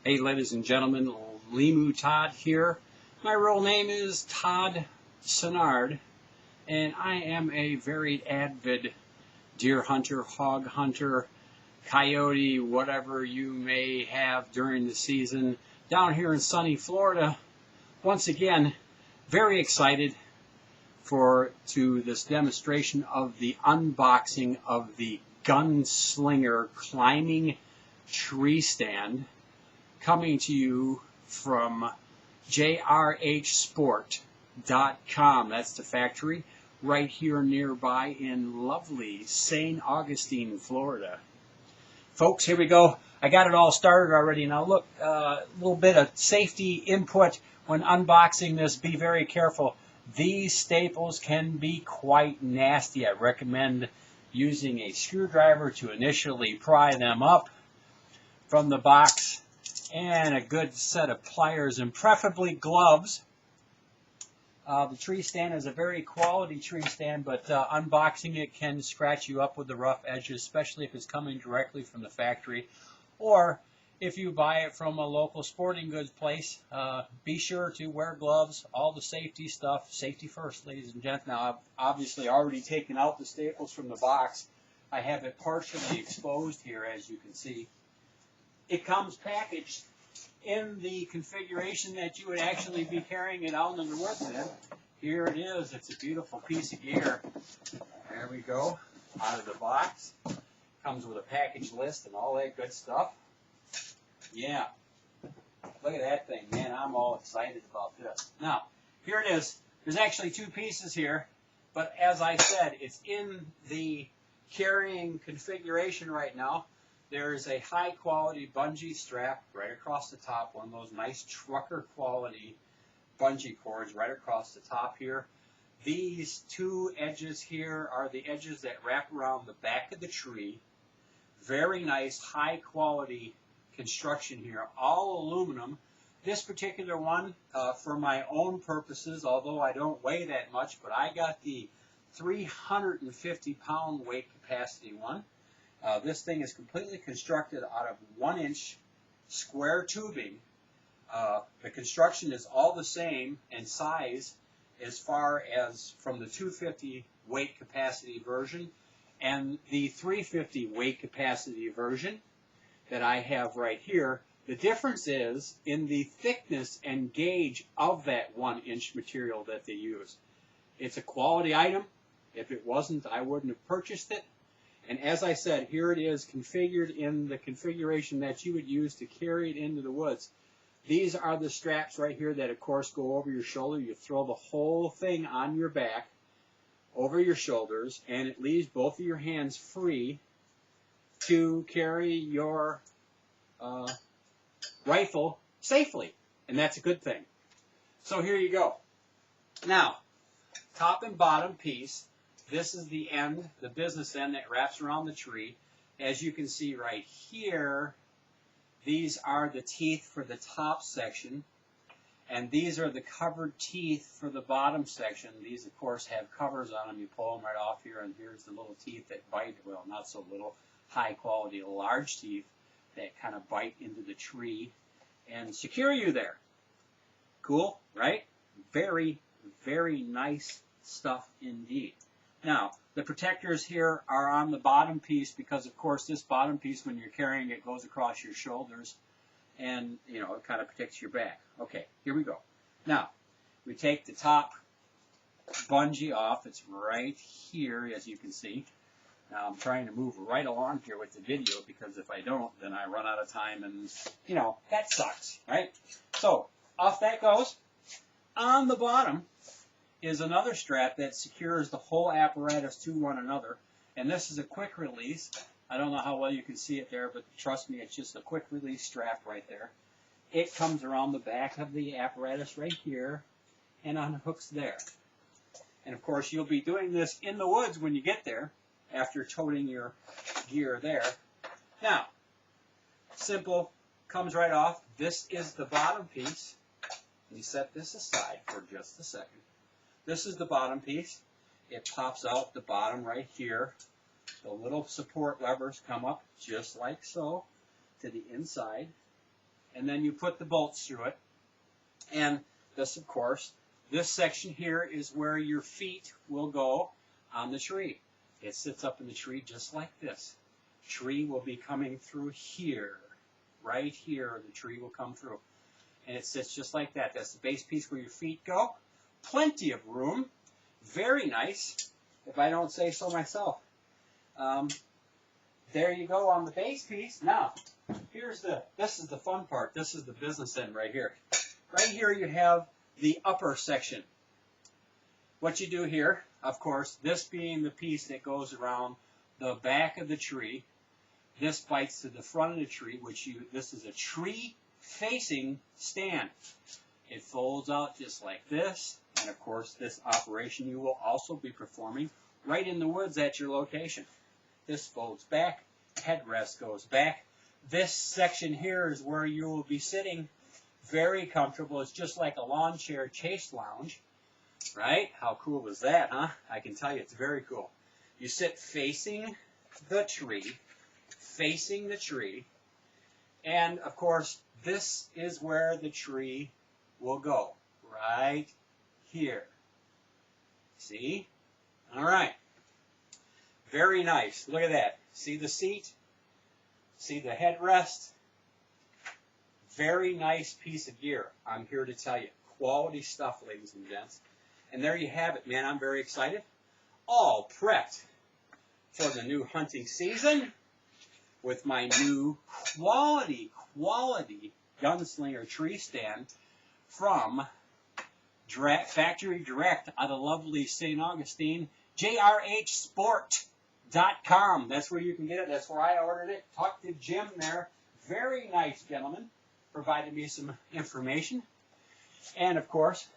Hey, ladies and gentlemen, Limu Todd here. My real name is Todd Senard, and I am a very avid deer hunter, hog hunter, coyote, whatever you may have during the season down here in sunny Florida. Once again, very excited to this demonstration of the unboxing of the Gunslinger climbing tree stand, coming to you from jrhsport.com. That's the factory right here nearby in lovely St. Augustine, Florida. Folks, here we go. I got it all started already. Now look, a little bit of safety input when unboxing this. Be very careful. These staples can be quite nasty. I recommend using a screwdriver to initially pry them up from the box, and a good set of pliers and preferably gloves. The tree stand is a very quality tree stand, but unboxing it can scratch you up with the rough edges, especially if it's coming directly from the factory, or if you buy it from a local sporting goods place. Be sure to wear gloves, all the safety stuff. Safety first, ladies and gentlemen. Now, I've obviously already taken out the staples from the box. I have it partially exposed here, as you can see. It comes packaged in the configuration that you would actually be carrying it out in the woods in. Here it is. It's a beautiful piece of gear. There we go. Out of the box. Comes with a package list and all that good stuff. Yeah. Look at that thing, man. I'm all excited about this. Now, here it is. There's actually two pieces here, but as I said, it's in the carrying configuration right now. There's a high-quality bungee strap right across the top, one of those nice trucker-quality bungee cords right across the top here. These two edges here are the edges that wrap around the back of the tree. Very nice, high-quality construction here, all aluminum. This particular one, for my own purposes, although I don't weigh that much, but I got the 350-pound weight capacity one. This thing is completely constructed out of 1-inch square tubing. The construction is all the same in size as far as from the 250 weight capacity version and the 350 weight capacity version that I have right here. The difference is in the thickness and gauge of that 1-inch material that they use. It's a quality item. If it wasn't, I wouldn't have purchased it. And as I said, here it is configured in the configuration that you would use to carry it into the woods. These are the straps right here that, of course, go over your shoulder. You throw the whole thing on your back, over your shoulders, and it leaves both of your hands free to carry your rifle safely. And that's a good thing. So here you go. Now, top and bottom piece. This is the end, the business end that wraps around the tree. As you can see right here, these are the teeth for the top section, and these are the covered teeth for the bottom section. These, of course, have covers on them. You pull them right off here, and here's the little teeth that bite, well, not so little, high-quality, large teeth that kind of bite into the tree and secure you there. Cool, right? Very, very nice stuff indeed. Now, the protectors here are on the bottom piece because, of course, this bottom piece, when you're carrying it, goes across your shoulders and, you know, it kind of protects your back. Okay, here we go. Now, we take the top bungee off. It's right here, as you can see. Now, I'm trying to move right along here with the video because if I don't, then I run out of time and, you know, that sucks, right? So, off that goes. On the bottom is another strap that secures the whole apparatus to one another, and this is a quick release. I don't know how well you can see it there, but trust me, it's just a quick release strap right there. It comes around the back of the apparatus right here and unhooks there. And of course, you'll be doing this in the woods when you get there after toting your gear there. Now, simple, comes right off. This is the bottom piece. Let me set this aside for just a second. This is the bottom piece. It pops out the bottom right here. The little support levers come up just like so to the inside. and then you put the bolts through it. And this, of course, this section here is where your feet will go on the tree. It sits up in the tree just like this. Tree will be coming through here. Right here, the tree will come through. And it sits just like that. That's the base piece where your feet go. Plenty of room. Very nice, if I don't say so myself. There you go on the base piece. Now, this is the fun part. This is the business end right here. Right here you have the upper section. What you do here, of course, this being the piece that goes around the back of the tree, this bites to the front of the tree, this is a tree-facing stand. It folds out just like this, and of course this operation you will also be performing right in the woods at your location. This folds back, headrest goes back. This section here is where you will be sitting very comfortable. It's just like a lawn chair chase lounge, right? How cool is that, huh? I can tell you it's very cool. You sit facing the tree, and of course this is where the tree will go, right here. See? All right. Very nice. Look at that. See the seat? See the headrest? Very nice piece of gear. I'm here to tell you. Quality stuff, ladies and gents. And there you have it, man. I'm very excited. All prepped for the new hunting season with my new quality Gunslinger tree stand from Factory Direct out of lovely St. Augustine, jrhsport.com. That's where you can get it. That's where I ordered it. Talked to Jim there. Very nice gentleman. Provided me some information. And of course,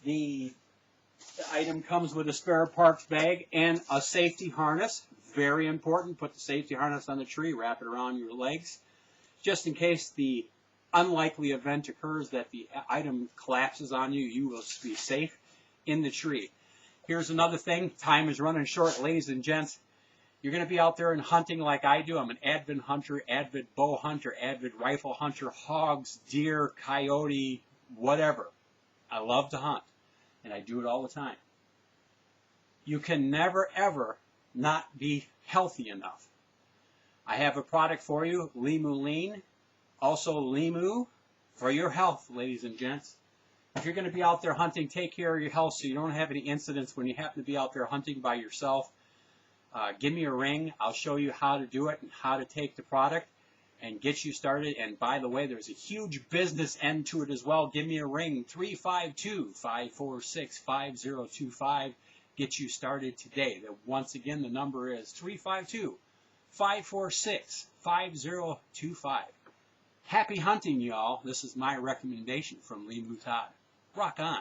the item comes with a spare parts bag and a safety harness. Very important. Put the safety harness on the tree, wrap it around your legs, just in case the unlikely event occurs that the item collapses on you, you will be safe in the tree. Here's another thing. Time is running short, ladies and gents. You're going to be out there and hunting like I do. I'm an avid hunter, avid bow hunter, avid rifle hunter, hogs, deer, coyote, whatever. I love to hunt, and I do it all the time. You can never, ever not be healthy enough. I have a product for you, Limu Lean, also Limu, for your health, ladies and gents. If you're going to be out there hunting, take care of your health so you don't have any incidents when you happen to be out there hunting by yourself. Give me a ring. I'll show you how to do it and how to take the product and get you started. And by the way, there's a huge business end to it as well. Give me a ring, 352-546-5025. Get you started today. Once again, the number is 352-546-5025. Happy hunting, y'all. This is my recommendation from Lee Mutad. Rock on.